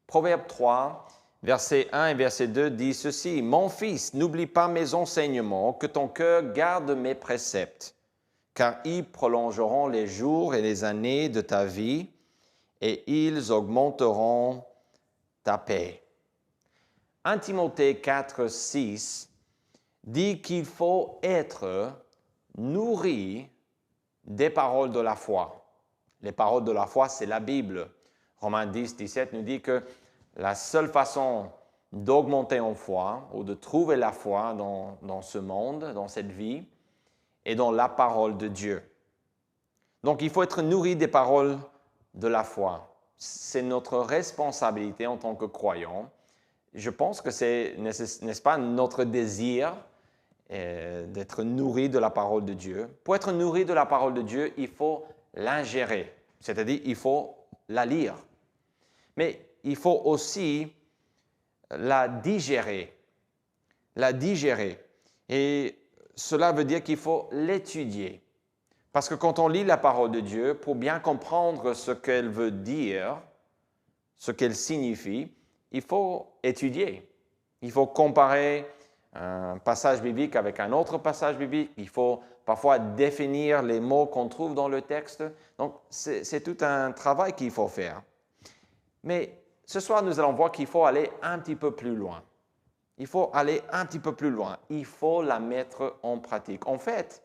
Proverbe 3, verset 1 et verset 2 dit ceci. « Mon fils, n'oublie pas mes enseignements, que ton cœur garde mes préceptes, car ils prolongeront les jours et les années de ta vie, et ils augmenteront ta paix. » 1 Timothée 4, 6 dit qu'il faut être nourri des paroles de la foi. Les paroles de la foi, c'est la Bible. Romains 10, 17 nous dit que la seule façon d'augmenter en foi ou de trouver la foi dans ce monde, dans cette vie, est dans la parole de Dieu. Donc, il faut être nourri des paroles de la foi. C'est notre responsabilité en tant que croyants. Je pense que c'est, n'est-ce pas, notre désir d'être nourri de la parole de Dieu. Pour être nourri de la parole de Dieu, il faut l'ingérer, c'est-à-dire il faut la lire. Mais il faut aussi la digérer. La digérer. Et cela veut dire qu'il faut l'étudier. Parce que quand on lit la parole de Dieu, pour bien comprendre ce qu'elle veut dire, ce qu'elle signifie, il faut étudier. Il faut comparer un passage biblique avec un autre passage biblique. Il faut parfois définir les mots qu'on trouve dans le texte. Donc, c'est tout un travail qu'il faut faire. Mais ce soir, nous allons voir qu'il faut aller un petit peu plus loin. Il faut aller un petit peu plus loin. Il faut la mettre en pratique. En fait,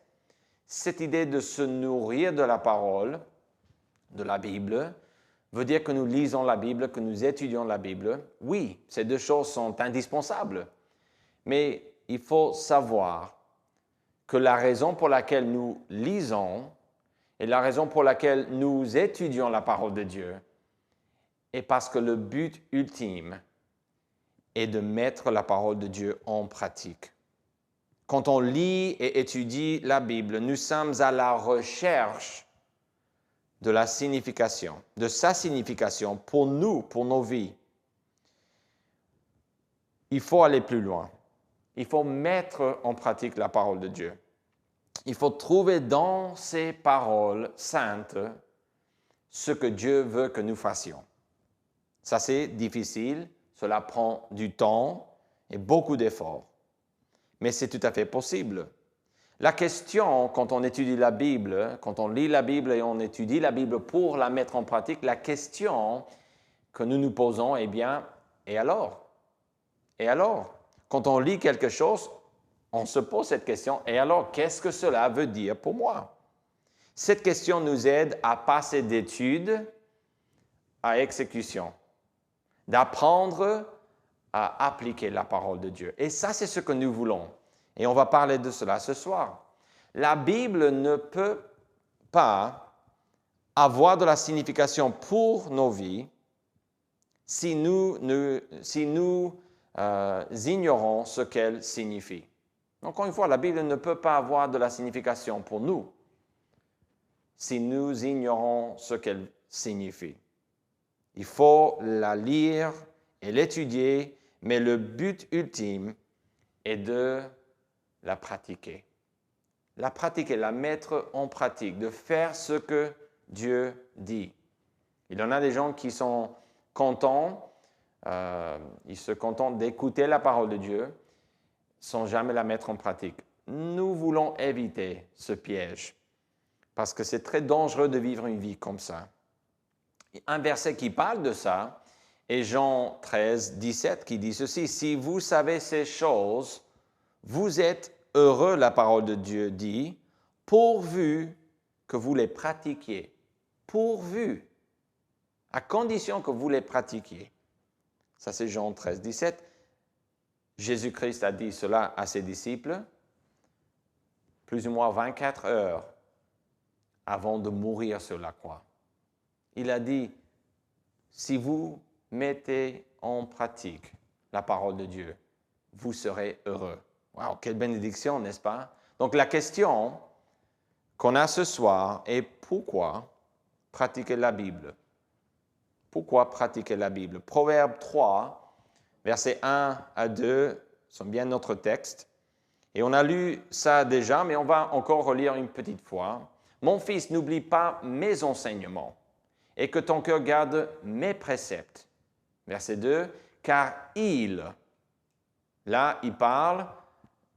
cette idée de se nourrir de la parole, de la Bible, veut dire que nous lisons la Bible, que nous étudions la Bible. Oui, ces deux choses sont indispensables. Mais il faut savoir que la raison pour laquelle nous lisons et la raison pour laquelle nous étudions la parole de Dieu est parce que le but ultime est de mettre la parole de Dieu en pratique. Quand on lit et étudie la Bible, nous sommes à la recherche de la signification, de sa signification pour nous, pour nos vies. Il faut aller plus loin. Il faut mettre en pratique la parole de Dieu. Il faut trouver dans ces paroles saintes ce que Dieu veut que nous fassions. Ça, c'est difficile, cela prend du temps et beaucoup d'efforts. Mais c'est tout à fait possible. La question, quand on étudie la Bible, quand on lit la Bible et on étudie la Bible pour la mettre en pratique, la question que nous nous posons est bien, et alors? Et alors? Quand on lit quelque chose, on se pose cette question, et alors, qu'est-ce que cela veut dire pour moi? Cette question nous aide à passer d'études à exécution, d'apprendre à appliquer la parole de Dieu. Et ça, c'est ce que nous voulons. Et on va parler de cela ce soir. La Bible ne peut pas avoir de la signification pour nos vies si nous ignorons ce qu'elle signifie. Encore une fois, la Bible ne peut pas avoir de la signification pour nous si nous ignorons ce qu'elle signifie. Il faut la lire et l'étudier, mais le but ultime est de la pratiquer. La pratiquer, la mettre en pratique, de faire ce que Dieu dit. Il y en a des gens qui sont contents, ils se contentent d'écouter la parole de Dieu sans jamais la mettre en pratique. Nous voulons éviter ce piège parce que c'est très dangereux de vivre une vie comme ça. Un verset qui parle de ça est Jean 13, 17 qui dit ceci. « Si vous savez ces choses, vous êtes heureux, la parole de Dieu dit, pourvu que vous les pratiquiez. » Pourvu, à condition que vous les pratiquiez. Ça, c'est Jean 13, 17. Jésus-Christ a dit cela à ses disciples plus ou moins 24 heures avant de mourir sur la croix. Il a dit, si vous mettez en pratique la parole de Dieu, vous serez heureux. Wow, quelle bénédiction, n'est-ce pas? Donc la question qu'on a ce soir est pourquoi pratiquer la Bible? Pourquoi pratiquer la Bible? Proverbe 3, versets 1 à 2 sont bien notre texte. Et on a lu ça déjà, mais on va encore relire une petite fois. « Mon fils, n'oublie pas mes enseignements et que ton cœur garde mes préceptes, Verset 2, car il, là, il parle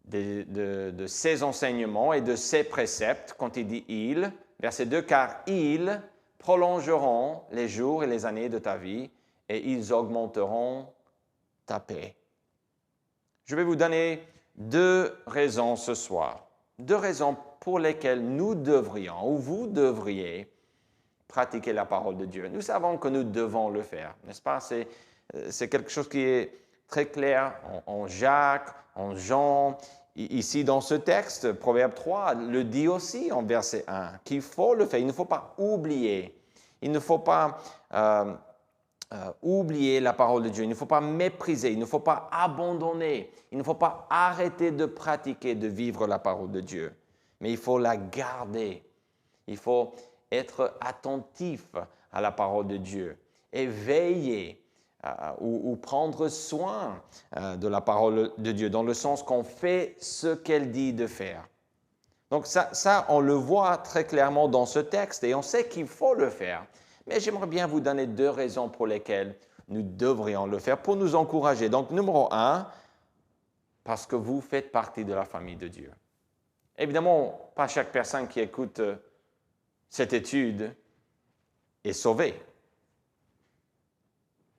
de ses enseignements et de ses préceptes, quand il dit il. Verset 2, car ils prolongeront les jours et les années de ta vie et ils augmenteront ta paix. Je vais vous donner 2 raisons ce soir, 2 raisons pour lesquelles nous devrions, ou vous devriez, pratiquer la parole de Dieu. Nous savons que nous devons le faire, n'est-ce pas? C'est quelque chose qui est très clair en Jacques, en Jean. Ici, dans ce texte, Proverbe 3 le dit aussi en verset 1, qu'il faut le faire. Il ne faut pas oublier. Il ne faut pas oublier la parole de Dieu. Il ne faut pas mépriser. Il ne faut pas abandonner. Il ne faut pas arrêter de pratiquer, de vivre la parole de Dieu. Mais il faut la garder. Il faut être attentif à la parole de Dieu et veiller ou prendre soin de la parole de Dieu, dans le sens qu'on fait ce qu'elle dit de faire. Donc ça, on le voit très clairement dans ce texte et on sait qu'il faut le faire. Mais j'aimerais bien vous donner 2 raisons pour lesquelles nous devrions le faire, pour nous encourager. Donc, numéro 1, parce que vous faites partie de la famille de Dieu. Évidemment, pas chaque personne qui écoute cette étude est sauvée.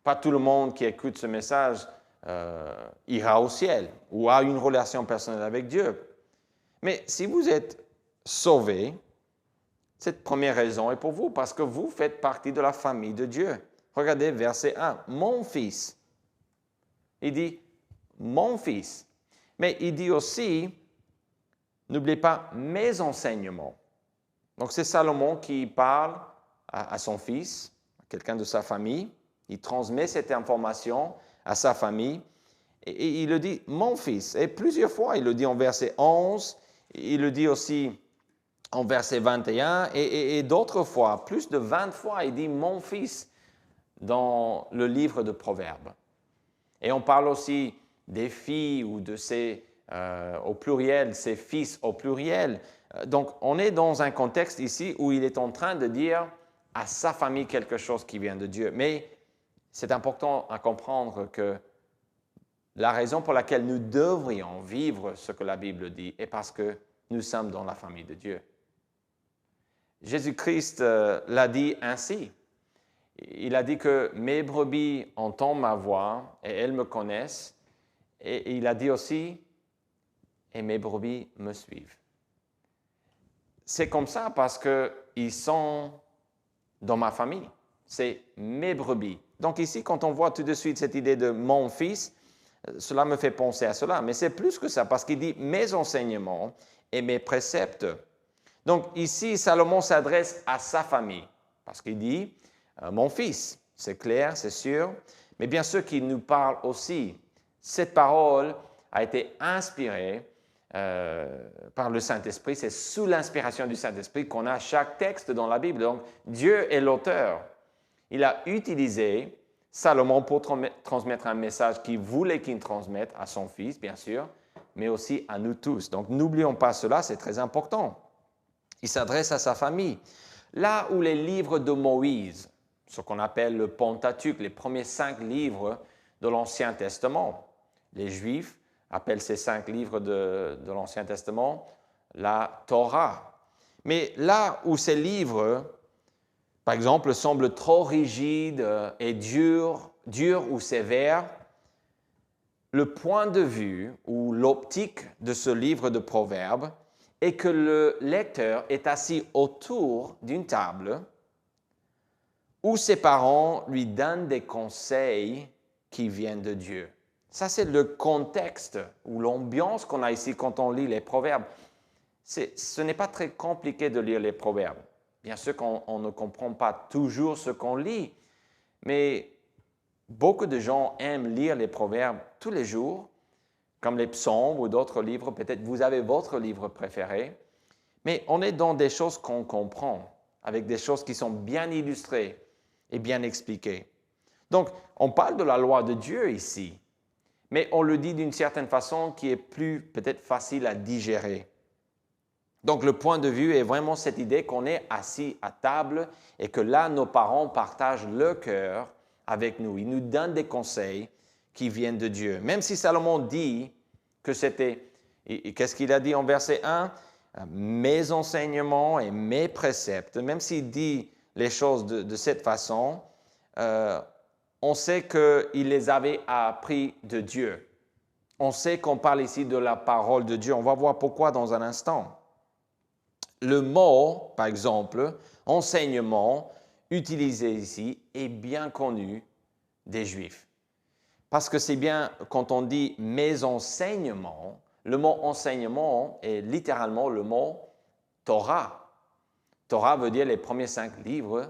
Pas tout le monde qui écoute ce message ira au ciel ou a une relation personnelle avec Dieu. Mais si vous êtes sauvé, cette première raison est pour vous, parce que vous faites partie de la famille de Dieu. Regardez verset 1, « Mon fils ». Il dit « Mon fils ». Mais il dit aussi « N'oubliez pas mes enseignements ». Donc c'est Salomon qui parle à son fils, à quelqu'un de sa famille. Il transmet cette information à sa famille et il le dit « Mon fils ». Et plusieurs fois, il le dit en verset 11, il le dit aussi en verset 21 et d'autres fois, plus de 20 fois, il dit « Mon fils » dans le livre de Proverbes. Et on parle aussi des filles ou de ses, au pluriel, ses fils au pluriel. Donc, on est dans un contexte ici où il est en train de dire à sa famille quelque chose qui vient de Dieu. Mais c'est important à comprendre que la raison pour laquelle nous devrions vivre ce que la Bible dit est parce que nous sommes dans la famille de Dieu. Jésus-Christ l'a dit ainsi. Il a dit que mes brebis entendent ma voix et elles me connaissent. Et il a dit aussi, et mes brebis me suivent. C'est comme ça parce qu'ils sont dans ma famille. C'est mes brebis. Donc ici, quand on voit tout de suite cette idée de mon fils, cela me fait penser à cela. Mais c'est plus que ça parce qu'il dit mes enseignements et mes préceptes. Donc ici, Salomon s'adresse à sa famille parce qu'il dit mon fils. C'est clair, c'est sûr. Mais bien sûr qu'il nous parle aussi. Cette parole a été inspirée par le Saint-Esprit. C'est sous l'inspiration du Saint-Esprit qu'on a chaque texte dans la Bible. Donc, Dieu est l'auteur. Il a utilisé Salomon pour transmettre un message qu'il voulait qu'il transmette à son fils, bien sûr, mais aussi à nous tous. Donc, n'oublions pas cela, c'est très important. Il s'adresse à sa famille. Là où les livres de Moïse, ce qu'on appelle le Pentateuque, les premiers 5 livres de l'Ancien Testament, les Juifs appellent ces 5 livres de l'Ancien Testament la Torah. Mais là où ces livres, par exemple, semblent trop rigides et durs ou sévères, le point de vue ou l'optique de ce livre de Proverbes est que le lecteur est assis autour d'une table où ses parents lui donnent des conseils qui viennent de Dieu. Ça, c'est le contexte ou l'ambiance qu'on a ici quand on lit les proverbes. Ce n'est pas très compliqué de lire les proverbes. Bien sûr qu'on ne comprend pas toujours ce qu'on lit, mais beaucoup de gens aiment lire les proverbes tous les jours, comme les psaumes ou d'autres livres. Peut-être vous avez votre livre préféré, mais on est dans des choses qu'on comprend, avec des choses qui sont bien illustrées et bien expliquées. Donc, on parle de la loi de Dieu ici, mais on le dit d'une certaine façon qui est plus peut-être facile à digérer. Donc, le point de vue est vraiment cette idée qu'on est assis à table et que là, nos parents partagent leur cœur avec nous. Il nous donne des conseils qui viennent de Dieu. Même si Salomon dit que c'était, qu'est-ce qu'il a dit en verset 1? Mes enseignements et mes préceptes, même s'il dit les choses de cette façon, on sait qu'il les avait appris de Dieu. On sait qu'on parle ici de la parole de Dieu. On va voir pourquoi dans un instant. Le mot, par exemple, enseignement, utilisé ici, est bien connu des Juifs. Parce que c'est bien, quand on dit « mes enseignements », le mot « enseignement » est littéralement le mot « Torah ». Torah veut dire les premiers 5 livres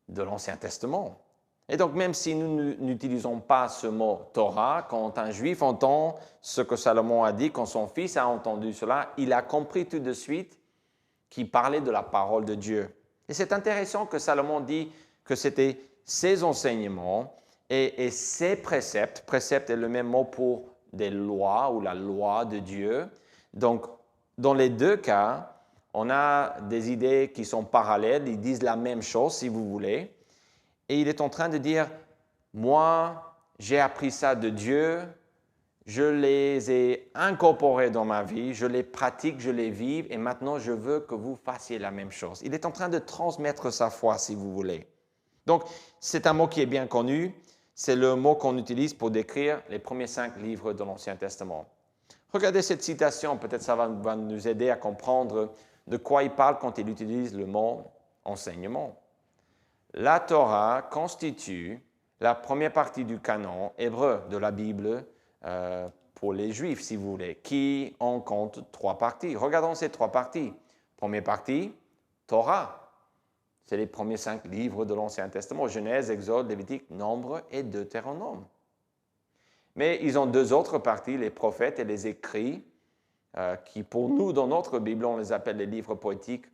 de l'Ancien Testament. Et donc, même si nous n'utilisons pas ce mot Torah, quand un Juif entend ce que Salomon a dit, quand son fils a entendu cela, il a compris tout de suite qu'il parlait de la parole de Dieu. Et c'est intéressant que Salomon dit que c'était ses enseignements et ses préceptes. Précepte est le même mot pour des lois ou la loi de Dieu. Donc, dans les deux cas, on a des idées qui sont parallèles, ils disent la même chose si vous voulez. Et il est en train de dire, moi, j'ai appris ça de Dieu, je les ai incorporés dans ma vie, je les pratique, je les vis, et maintenant je veux que vous fassiez la même chose. Il est en train de transmettre sa foi, si vous voulez. Donc, c'est un mot qui est bien connu, c'est le mot qu'on utilise pour décrire les premiers 5 livres de l'Ancien Testament. Regardez cette citation, peut-être ça va nous aider à comprendre de quoi il parle quand il utilise le mot enseignement. La Torah constitue la première partie du canon hébreu de la Bible pour les Juifs, si vous voulez, qui en compte 3 parties. Regardons ces 3 parties. Première partie, Torah. C'est les premiers 5 livres de l'Ancien Testament, Genèse, Exode, Lévitique, Nombre et Deutéronome. Mais ils ont 2 autres parties, les prophètes et les écrits, qui pour nous, dans notre Bible, on les appelle les livres poétiques,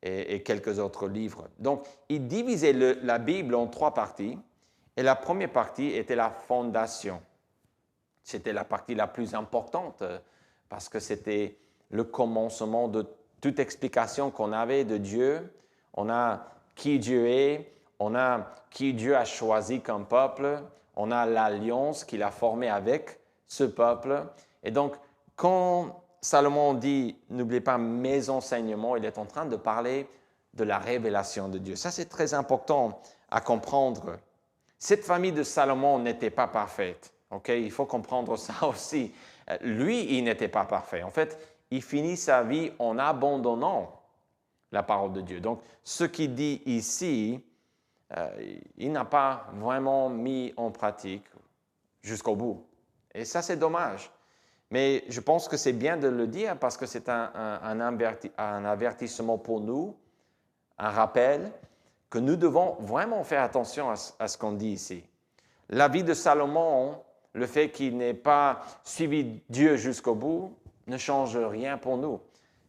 et quelques autres livres. Donc, il divisait la Bible en 3 parties, et la première partie était la fondation. C'était la partie la plus importante, parce que c'était le commencement de toute explication qu'on avait de Dieu. On a qui Dieu est, on a qui Dieu a choisi comme peuple, on a l'alliance qu'il a formée avec ce peuple. Et donc, quand Salomon dit, n'oubliez pas mes enseignements, il est en train de parler de la révélation de Dieu. Ça, c'est très important à comprendre. Cette famille de Salomon n'était pas parfaite. Okay? Il faut comprendre ça aussi. Lui, il n'était pas parfait. En fait, il finit sa vie en abandonnant la parole de Dieu. Donc, ce qu'il dit ici, il n'a pas vraiment mis en pratique jusqu'au bout. Et ça, c'est dommage. Mais je pense que c'est bien de le dire parce que c'est un avertissement pour nous, un rappel que nous devons vraiment faire attention à ce qu'on dit ici. La vie de Salomon, le fait qu'il n'ait pas suivi Dieu jusqu'au bout, ne change rien pour nous.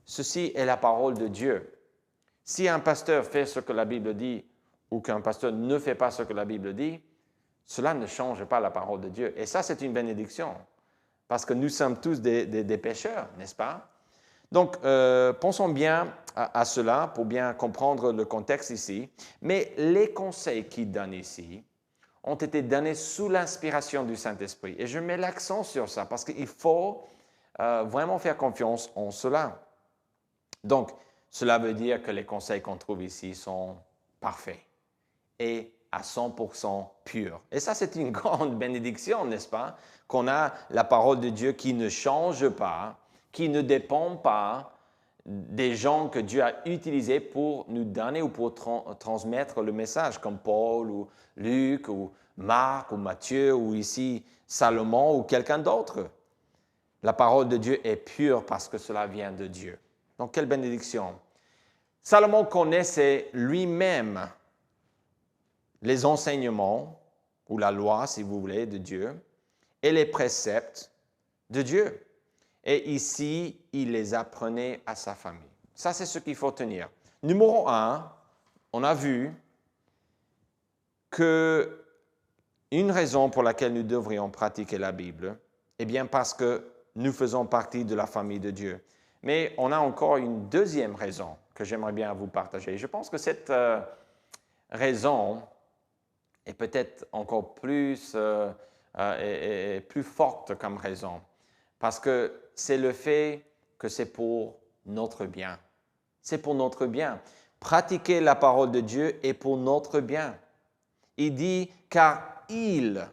Ceci est la parole de Dieu. Si un pasteur fait ce que la Bible dit ou qu'un pasteur ne fait pas ce que la Bible dit, cela ne change pas la parole de Dieu. Et ça, c'est une bénédiction. Parce que nous sommes tous des pécheurs, n'est-ce pas? Donc, pensons bien à cela pour bien comprendre le contexte ici. Mais les conseils qu'il donne ici ont été donnés sous l'inspiration du Saint-Esprit. Et je mets l'accent sur ça parce qu'il faut vraiment faire confiance en cela. Donc, cela veut dire que les conseils qu'on trouve ici sont parfaits et à 100% purs. Et ça, c'est une grande bénédiction, n'est-ce pas? Qu'on a la parole de Dieu qui ne change pas, qui ne dépend pas des gens que Dieu a utilisés pour nous donner ou pour transmettre le message, comme Paul ou Luc ou Marc ou Matthieu ou ici Salomon ou quelqu'un d'autre. La parole de Dieu est pure parce que cela vient de Dieu. Donc, quelle bénédiction! Salomon connaissait lui-même les enseignements, ou la loi, si vous voulez, de Dieu, et les préceptes de Dieu. Et ici, il les apprenait à sa famille. Ça, c'est ce qu'il faut tenir. Numéro 1, on a vu que une raison pour laquelle nous devrions pratiquer la Bible, eh bien parce que nous faisons partie de la famille de Dieu. Mais on a encore une deuxième raison que j'aimerais bien vous partager. Je pense que cette raison est peut-être encore plus, est plus forte comme raison. Parce que c'est le fait que c'est pour notre bien. C'est pour notre bien. Pratiquer la parole de Dieu est pour notre bien. Il dit, car il,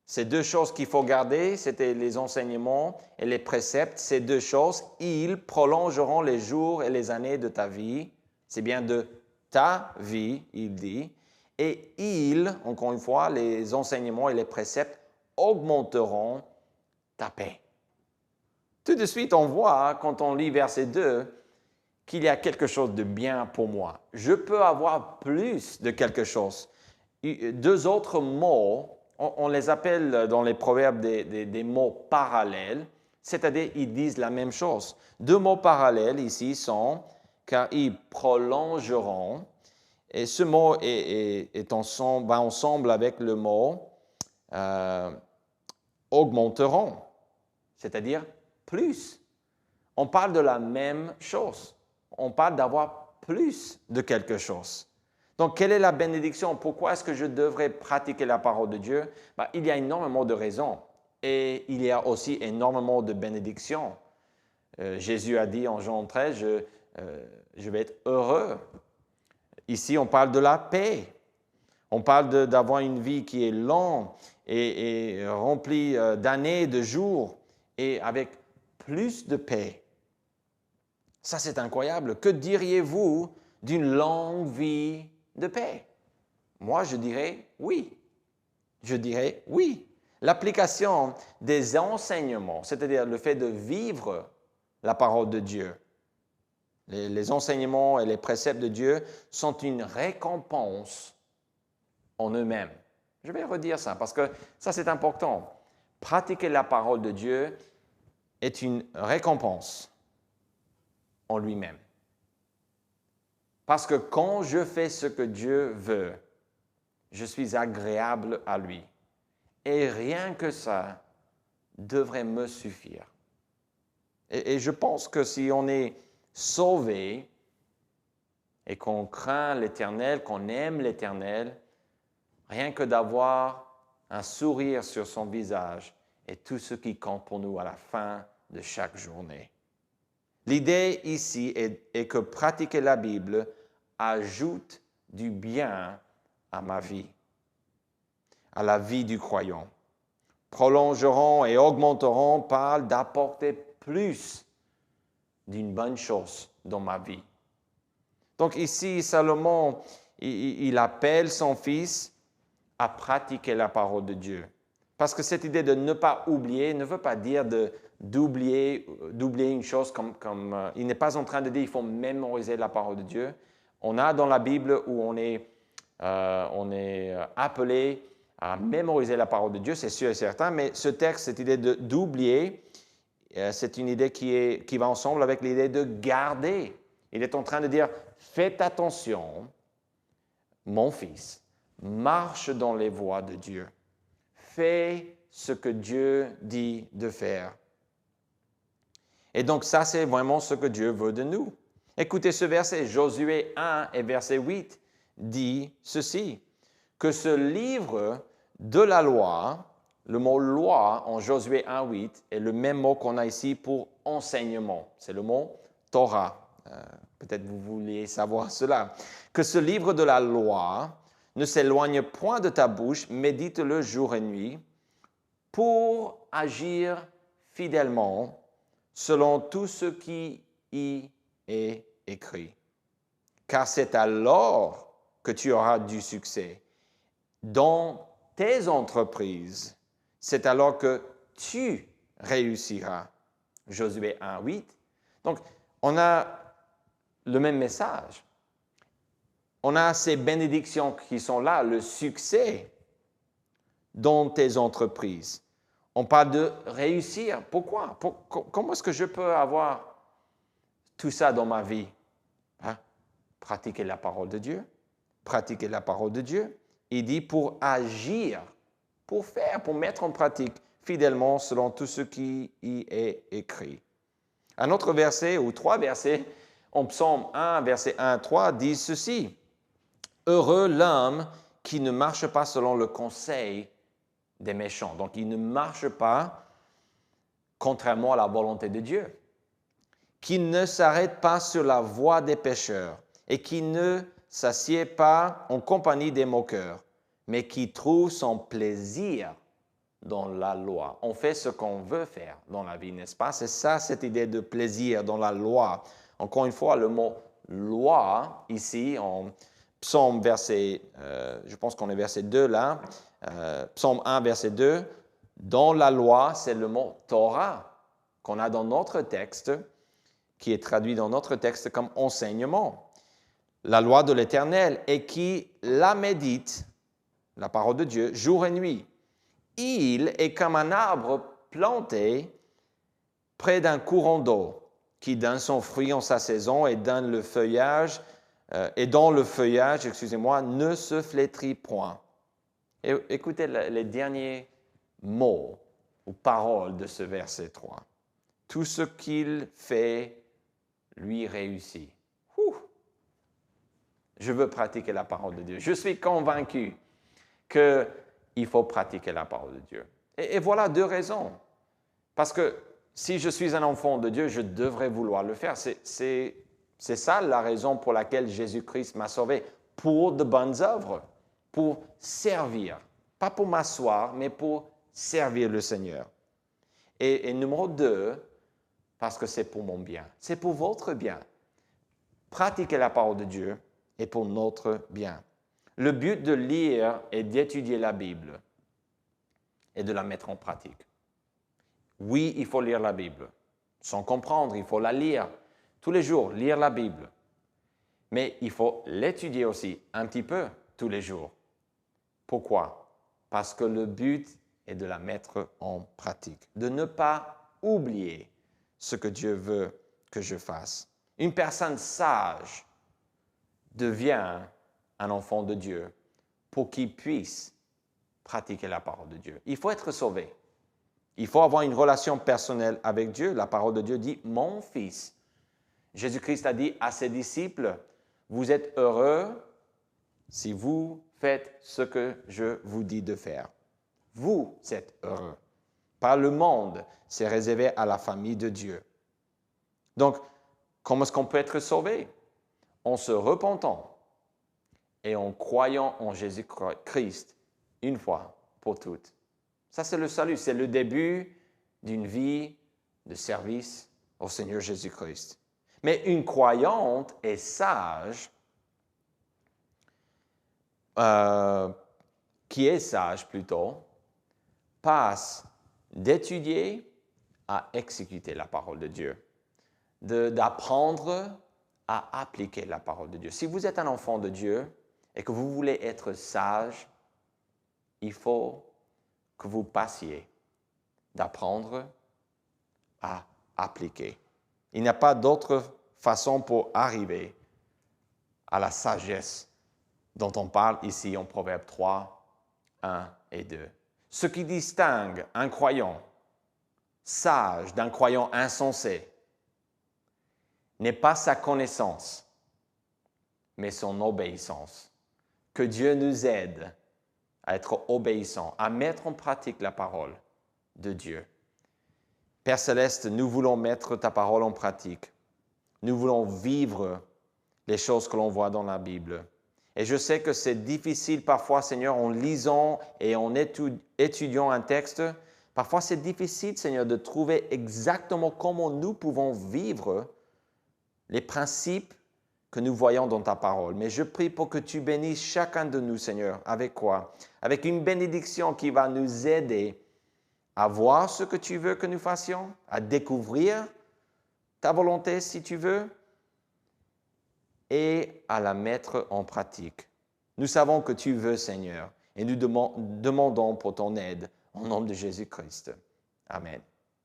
ces deux choses qu'il faut garder, c'était les enseignements et les préceptes, ces deux choses, ils prolongeront les jours et les années de ta vie. C'est bien de ta vie, il dit. Et ils, encore une fois, les enseignements et les préceptes augmenteront ta paix. Tout de suite, on voit, quand on lit verset 2, qu'il y a quelque chose de bien pour moi. Je peux avoir plus de quelque chose. Deux autres mots, on les appelle dans les proverbes des mots parallèles, c'est-à-dire ils disent la même chose. Deux mots parallèles ici sont « car ils prolongeront », et ce mot va ensemble avec le mot augmenteront, c'est-à-dire plus. On parle de la même chose. On parle d'avoir plus de quelque chose. Donc, quelle est la bénédiction? Pourquoi est-ce que je devrais pratiquer la parole de Dieu? Il y a énormément de raisons et il y a aussi énormément de bénédictions. Jésus a dit en Jean 13, je vais être heureux. Ici, on parle de la paix. On parle d'avoir une vie qui est longue et remplie d'années, de jours, et avec plus de paix. Ça, c'est incroyable. Que diriez-vous d'une longue vie de paix? Moi, je dirais oui. Je dirais oui. L'application des enseignements, c'est-à-dire le fait de vivre la parole de Dieu, les enseignements et les préceptes de Dieu sont une récompense en eux-mêmes. Je vais redire ça parce que ça, c'est important. Pratiquer la parole de Dieu est une récompense en lui-même. Parce que quand je fais ce que Dieu veut, je suis agréable à lui. Et rien que ça devrait me suffire. Et je pense que si on est sauvé et qu'on craint l'Éternel, qu'on aime l'Éternel, rien que d'avoir un sourire sur son visage est tout ce qui compte pour nous à la fin de chaque journée. L'idée ici est que pratiquer la Bible ajoute du bien à ma vie, à la vie du croyant. Prolongeront et augmenteront parle d'apporter plus d'une bonne chose dans ma vie. Donc ici, Salomon, il appelle son fils à pratiquer la parole de Dieu. Parce que cette idée de ne pas oublier ne veut pas dire d'oublier une chose comme il n'est pas en train de dire qu'il faut mémoriser la parole de Dieu. On a dans la Bible où on est appelé à mémoriser la parole de Dieu, c'est sûr et certain, mais ce texte, cette idée d'oublier, c'est une idée qui va ensemble avec l'idée de garder. Il est en train de dire, faites attention, mon fils, marche dans les voies de Dieu. Fais ce que Dieu dit de faire. Et donc ça, c'est vraiment ce que Dieu veut de nous. Écoutez ce verset, Josué 1 et verset 8 dit ceci, que ce livre de la loi, le mot loi en Josué 1, 8 est le même mot qu'on a ici pour enseignement. C'est le mot Torah. Peut-être vous vouliez savoir cela. Que ce livre de la loi ne s'éloigne point de ta bouche, médite-le jour et nuit, pour agir fidèlement selon tout ce qui y est écrit. Car c'est alors que tu auras du succès dans tes entreprises. C'est alors que tu réussiras. Josué 1, 8. Donc, on a le même message. On a ces bénédictions qui sont là, le succès dans tes entreprises. On parle de réussir. Pourquoi? Comment est-ce que je peux avoir tout ça dans ma vie? Pratiquer la parole de Dieu. Pratiquer la parole de Dieu. Il dit pour agir, pour faire, pour mettre en pratique fidèlement selon tout ce qui y est écrit. Un autre verset, ou trois versets, en Psaume 1, verset 1 à 3, disent ceci. Heureux l'homme qui ne marche pas selon le conseil des méchants. Donc, il ne marche pas contrairement à la volonté de Dieu. Qui ne s'arrête pas sur la voie des pécheurs et qui ne s'assied pas en compagnie des moqueurs, mais qui trouve son plaisir dans la loi. On fait ce qu'on veut faire dans la vie, n'est-ce pas? C'est ça, cette idée de plaisir dans la loi. Encore une fois, le mot loi, ici, en Psaume verset, je pense qu'on est verset 2 là, Psaume 1, verset 2, dans la loi, c'est le mot Torah qu'on a dans notre texte, qui est traduit dans notre texte comme enseignement. La loi de l'Éternel, et qui la médite, la parole de Dieu, jour et nuit. Il est comme un arbre planté près d'un courant d'eau, qui donne son fruit en sa saison et dont le feuillage, ne se flétrit point. Et écoutez les derniers mots ou paroles de ce verset 3. Tout ce qu'il fait lui réussit. Je veux pratiquer la parole de Dieu. Je suis convaincu qu'il faut pratiquer la parole de Dieu. Et voilà 2 raisons. Parce que si je suis un enfant de Dieu, je devrais vouloir le faire. C'est ça la raison pour laquelle Jésus-Christ m'a sauvé. Pour de bonnes œuvres, pour servir. Pas pour m'asseoir, mais pour servir le Seigneur. Et numéro 2, parce que c'est pour mon bien. C'est pour votre bien. Pratiquer la parole de Dieu est pour notre bien. Le but de lire est d'étudier la Bible et de la mettre en pratique. Oui, il faut lire la Bible. Sans comprendre, il faut la lire tous les jours, lire la Bible. Mais il faut l'étudier aussi un petit peu tous les jours. Pourquoi? Parce que le but est de la mettre en pratique, de ne pas oublier ce que Dieu veut que je fasse. Une personne sage devient un enfant de Dieu pour qu'il puisse pratiquer la parole de Dieu. Il faut être sauvé. Il faut avoir une relation personnelle avec Dieu. La parole de Dieu dit « Mon fils ». Jésus-Christ a dit à ses disciples « Vous êtes heureux si vous faites ce que je vous dis de faire. Vous êtes heureux. » Pas le monde, c'est réservé à la famille de Dieu. Donc, comment est-ce qu'on peut être sauvé? En se repentant et en croyant en Jésus-Christ une fois pour toutes. Ça, c'est le salut. C'est le début d'une vie de service au Seigneur Jésus-Christ. Mais une croyante et sage, qui est sage plutôt, passe d'étudier à exécuter la parole de Dieu, d'apprendre à appliquer la parole de Dieu. Si vous êtes un enfant de Dieu et que vous voulez être sage, il faut que vous passiez d'apprendre à appliquer. Il n'y a pas d'autre façon pour arriver à la sagesse dont on parle ici en Proverbe 3, 1 et 2. Ce qui distingue un croyant sage d'un croyant insensé n'est pas sa connaissance, mais son obéissance. Que Dieu nous aide à être obéissants, à mettre en pratique la parole de Dieu. Père Céleste, nous voulons mettre ta parole en pratique. Nous voulons vivre les choses que l'on voit dans la Bible. Et je sais que c'est difficile parfois, Seigneur, en lisant et en étudiant un texte. Parfois, c'est difficile, Seigneur, de trouver exactement comment nous pouvons vivre les principes que nous voyons dans ta parole. Mais je prie pour que tu bénisses chacun de nous, Seigneur. Avec quoi? Avec une bénédiction qui va nous aider à voir ce que tu veux que nous fassions, à découvrir ta volonté si tu veux, et à la mettre en pratique. Nous savons que tu veux, Seigneur, et nous demandons pour ton aide, au nom de Jésus-Christ. Amen.